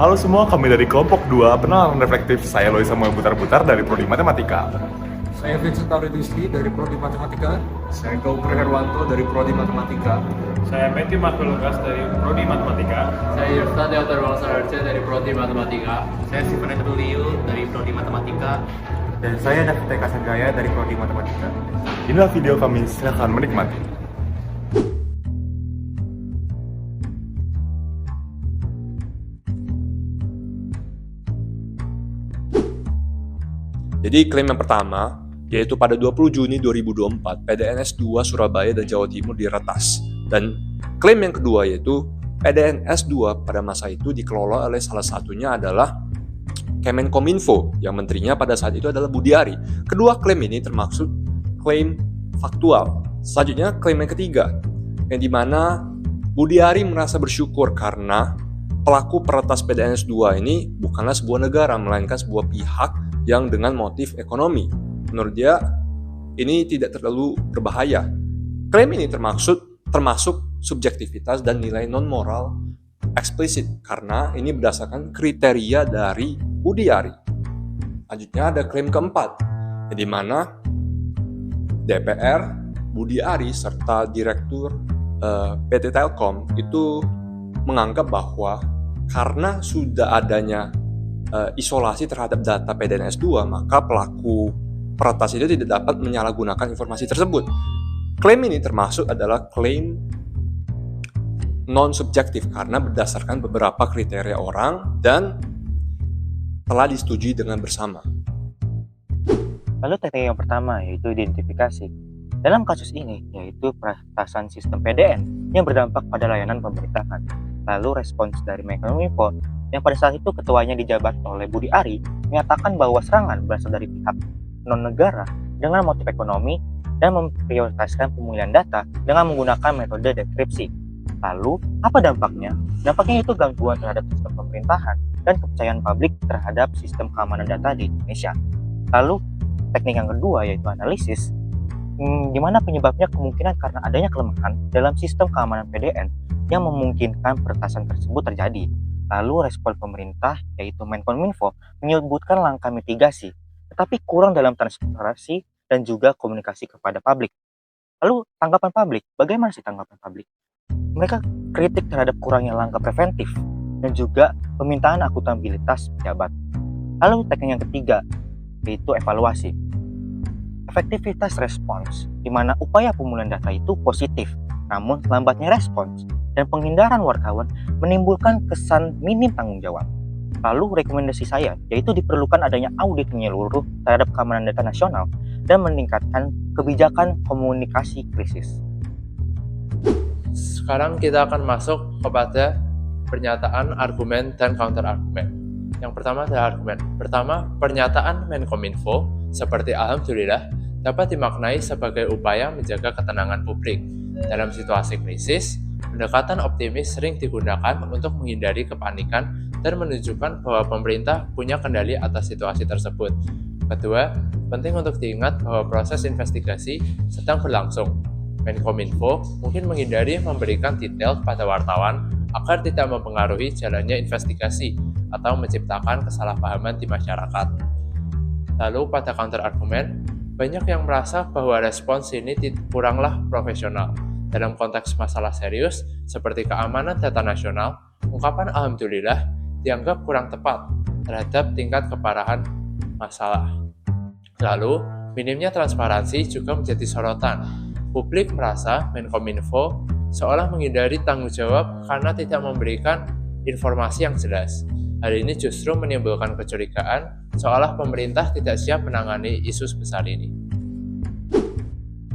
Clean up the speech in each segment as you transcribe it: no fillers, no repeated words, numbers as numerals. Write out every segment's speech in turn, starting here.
Halo semua, kami dari kelompok 2 penalaran reflektif. Saya Lois Samuel Butar-Butar dari Prodi Matematika. Saya Vincent Tauridiski dari Prodi Matematika. Saya Gauper Herwanto dari Prodi Matematika. Saya Matthew Marvelukas dari Prodi Matematika. Saya Yursa Teotor Walsararja dari Prodi Matematika. Saya Steven Tuliu dari Prodi Matematika. Dan saya David Eka Sanggaya dari Prodi Matematika. Inilah video kami, silahkan menikmati. Jadi klaim yang pertama, yaitu pada 20 Juni 2024, PDNS 2 Surabaya dan Jawa Timur diretas. Dan klaim yang kedua yaitu PDNS 2 pada masa itu dikelola oleh salah satunya adalah Kemenkominfo, yang menterinya pada saat itu adalah Budiari. Kedua klaim ini termasuk klaim faktual. Selanjutnya klaim yang ketiga, yang dimana Budiari merasa bersyukur karena pelaku peretas PDNS 2 ini bukanlah sebuah negara, melainkan sebuah pihak yang dengan motif ekonomi. Menurut dia, ini tidak terlalu berbahaya. Klaim ini termasuk subjektivitas dan nilai non-moral eksplisit, karena ini berdasarkan kriteria dari Budiari. Lanjutnya ada klaim keempat, di mana DPR, Budiari, serta Direktur PT Telkom itu menganggap bahwa karena sudah adanya isolasi terhadap data PDNS 2, maka pelaku peretas itu tidak dapat menyalahgunakan informasi tersebut. Klaim ini termasuk adalah klaim non-subjektif karena berdasarkan beberapa kriteria orang dan telah disetujui dengan bersama. Lalu teknik yang pertama yaitu identifikasi. Dalam kasus ini yaitu peretasan sistem PDN yang berdampak pada layanan pemerintahan. Lalu respons dari Menkominfo yang pada saat itu ketuanya dijabat oleh Budiari menyatakan bahwa serangan berasal dari pihak non-negara dengan motif ekonomi dan memprioritaskan pemulihan data dengan menggunakan metode dekripsi. Lalu, apa dampaknya? Dampaknya itu gangguan terhadap sistem pemerintahan dan kepercayaan publik terhadap sistem keamanan data di Indonesia. Lalu, teknik yang kedua yaitu analisis, di mana penyebabnya kemungkinan karena adanya kelemahan dalam sistem keamanan PDN yang memungkinkan peretasan tersebut terjadi. Lalu respon pemerintah yaitu Menkominfo menyebutkan langkah mitigasi, tetapi kurang dalam transparansi dan juga komunikasi kepada publik. Lalu tanggapan publik, bagaimana sih tanggapan publik? Mereka kritik terhadap kurangnya langkah preventif dan juga permintaan akuntabilitas pejabat. Lalu teknik yang ketiga yaitu evaluasi. Efektivitas respons, di mana upaya pemulihan data itu positif, namun lambatnya respons dan penghindaran wartawan menimbulkan kesan minim tanggung jawab. Lalu rekomendasi saya yaitu diperlukan adanya audit menyeluruh terhadap keamanan data nasional dan meningkatkan kebijakan komunikasi krisis. Sekarang kita akan masuk kepada pernyataan, argumen, dan counter-argumen. Yang pertama adalah argumen. Pertama, pernyataan Menkominfo seperti Alhamdulillah dapat dimaknai sebagai upaya menjaga ketenangan publik. Dalam situasi krisis, pendekatan optimis sering digunakan untuk menghindari kepanikan dan menunjukkan bahwa pemerintah punya kendali atas situasi tersebut. Kedua, penting untuk diingat bahwa proses investigasi sedang berlangsung. Menkominfo mungkin menghindari memberikan detail kepada wartawan agar tidak mempengaruhi jalannya investigasi atau menciptakan kesalahpahaman di masyarakat. Lalu pada counter argumen, banyak yang merasa bahwa respons ini kuranglah profesional. Dalam konteks masalah serius seperti keamanan data nasional, ungkapan Alhamdulillah dianggap kurang tepat terhadap tingkat keparahan masalah. Lalu, minimnya transparansi juga menjadi sorotan. Publik merasa Menkominfo seolah menghindari tanggung jawab karena tidak memberikan informasi yang jelas. Hal ini justru menimbulkan kecurigaan seolah pemerintah tidak siap menangani isu sebesar ini.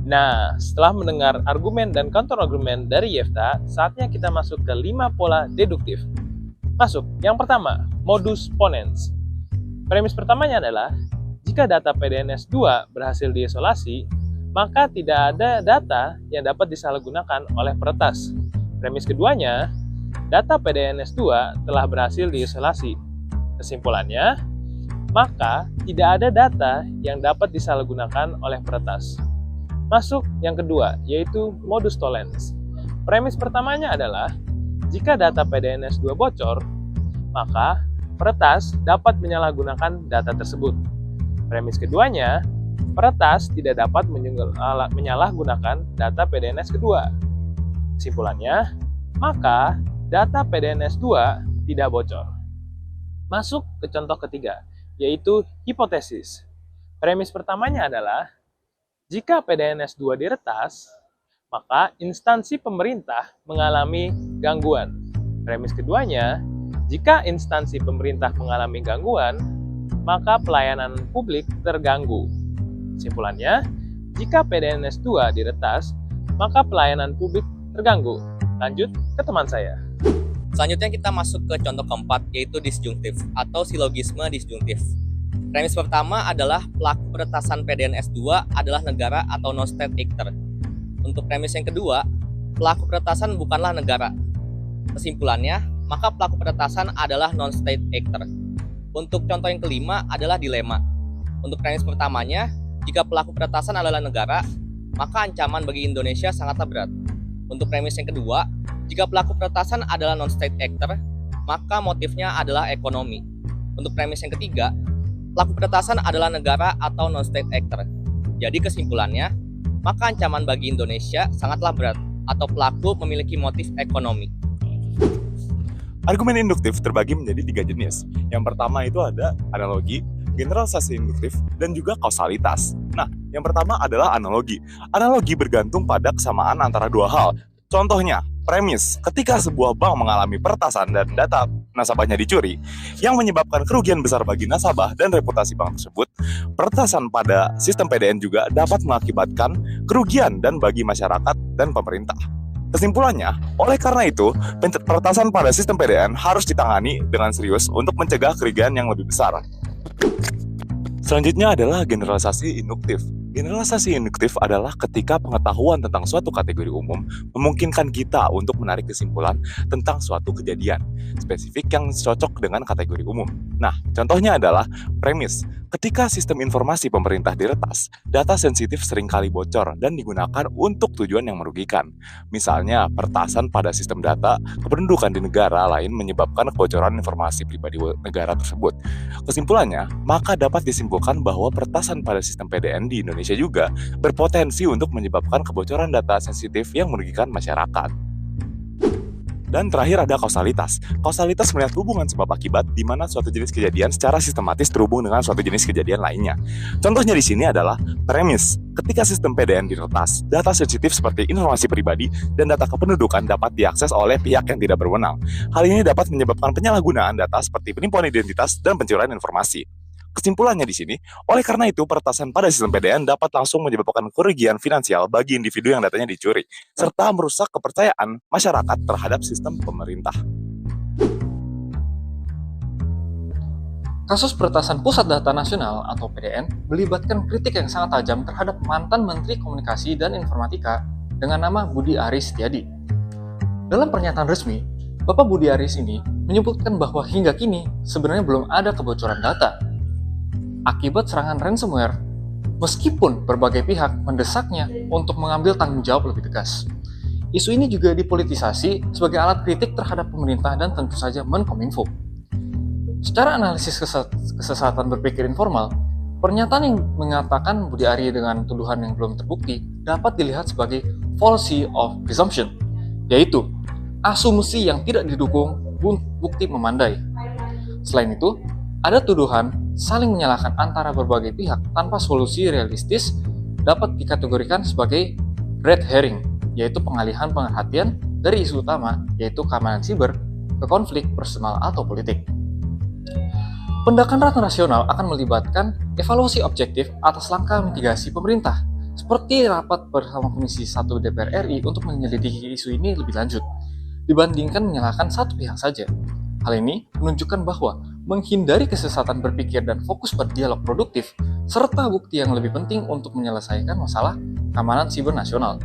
Nah, setelah mendengar argumen dan counter-argumen dari Yefta, saatnya kita masuk ke 5 pola deduktif. Masuk, yang pertama, modus ponens. Premis pertamanya adalah, jika data PDNS 2 berhasil diisolasi, maka tidak ada data yang dapat disalahgunakan oleh peretas. Premis keduanya, data PDNS 2 telah berhasil diisolasi. Kesimpulannya, maka tidak ada data yang dapat disalahgunakan oleh peretas. Masuk yang kedua, yaitu modus tollens. Premis pertamanya adalah, jika data PDNS 2 bocor, maka peretas dapat menyalahgunakan data tersebut. Premis keduanya, peretas tidak dapat menyalahgunakan data PDNS kedua. Kesimpulannya, maka data PDNS 2 tidak bocor. Masuk ke contoh ketiga, yaitu hipotesis. Premis pertamanya adalah, jika PDNS 2 diretas, maka instansi pemerintah mengalami gangguan. Premis keduanya, jika instansi pemerintah mengalami gangguan, maka pelayanan publik terganggu. Kesimpulannya, jika PDNS 2 diretas, maka pelayanan publik terganggu. Lanjut ke teman saya. Selanjutnya kita masuk ke contoh keempat, yaitu disjungtif atau silogisme disjungtif. Premis pertama adalah pelaku peretasan PDNS 2 adalah negara atau non-state actor. Untuk premis yang kedua, pelaku peretasan bukanlah negara. Kesimpulannya, maka pelaku peretasan adalah non-state actor. Untuk contoh yang kelima adalah dilema. Untuk premis pertamanya, jika pelaku peretasan adalah negara, maka ancaman bagi Indonesia sangatlah berat. Untuk premis yang kedua, jika pelaku peretasan adalah non-state actor, maka motifnya adalah ekonomi. Untuk premis yang ketiga, pelaku peretasan adalah negara atau non-state actor. Jadi kesimpulannya, maka ancaman bagi Indonesia sangatlah berat atau pelaku memiliki motif ekonomi. Argumen induktif terbagi menjadi 3 jenis. Yang pertama itu ada analogi, generalisasi induktif, dan juga kausalitas. Nah, yang pertama adalah analogi. Analogi bergantung pada kesamaan antara dua hal. Contohnya, premis, ketika sebuah bank mengalami peretasan dan data nasabahnya dicuri, yang menyebabkan kerugian besar bagi nasabah dan reputasi bank tersebut, peretasan pada sistem PDN juga dapat mengakibatkan kerugian dan bagi masyarakat dan pemerintah. Kesimpulannya, oleh karena itu, peretasan pada sistem PDN harus ditangani dengan serius untuk mencegah kerugian yang lebih besar. Selanjutnya adalah generalisasi induktif. Generalisasi induktif adalah ketika pengetahuan tentang suatu kategori umum memungkinkan kita untuk menarik kesimpulan tentang suatu kejadian spesifik yang cocok dengan kategori umum. Nah, contohnya adalah premis. Ketika sistem informasi pemerintah diretas, data sensitif seringkali bocor dan digunakan untuk tujuan yang merugikan. Misalnya, peretasan pada sistem data kependudukan di negara lain menyebabkan kebocoran informasi pribadi negara tersebut. Kesimpulannya, maka dapat disimpulkan bahwa peretasan pada sistem PDN di Indonesia juga berpotensi untuk menyebabkan kebocoran data sensitif yang merugikan masyarakat. Dan terakhir ada kausalitas. Kausalitas melihat hubungan sebab akibat di mana suatu jenis kejadian secara sistematis terhubung dengan suatu jenis kejadian lainnya. Contohnya di sini adalah premis. Ketika sistem PDN diretas, data sensitif seperti informasi pribadi dan data kependudukan dapat diakses oleh pihak yang tidak berwenang. Hal ini dapat menyebabkan penyalahgunaan data seperti penipuan identitas dan pencurian informasi. Kesimpulannya di sini, oleh karena itu peretasan pada sistem PDN dapat langsung menyebabkan kerugian finansial bagi individu yang datanya dicuri, serta merusak kepercayaan masyarakat terhadap sistem pemerintah. Kasus peretasan Pusat Data Nasional atau PDN melibatkan kritik yang sangat tajam terhadap mantan Menteri Komunikasi dan Informatika dengan nama Budi Aris Setiadi. Dalam pernyataan resmi, Bapak Budi Aris ini menyebutkan bahwa hingga kini sebenarnya belum ada kebocoran data akibat serangan ransomware, meskipun berbagai pihak mendesaknya untuk mengambil tanggung jawab lebih tegas. Isu ini juga dipolitisasi sebagai alat kritik terhadap pemerintah dan tentu saja Menkominfo. Secara analisis kesesatan berpikir informal, pernyataan yang mengatakan Budi Ari dengan tuduhan yang belum terbukti dapat dilihat sebagai fallacy of presumption, yaitu asumsi yang tidak didukung bukti memandai. Selain itu, ada tuduhan saling menyalahkan antara berbagai pihak tanpa solusi realistis dapat dikategorikan sebagai red herring, yaitu pengalihan perhatian dari isu utama, yaitu keamanan siber, ke konflik personal atau politik. Pendakan rapat nasional akan melibatkan evaluasi objektif atas langkah mitigasi pemerintah, seperti rapat bersama Komisi 1 DPR RI untuk menyelidiki isu ini lebih lanjut, dibandingkan menyalahkan satu pihak saja. Hal ini menunjukkan bahwa menghindari kesesatan berpikir dan fokus pada dialog produktif, serta bukti yang lebih penting untuk menyelesaikan masalah keamanan siber nasional.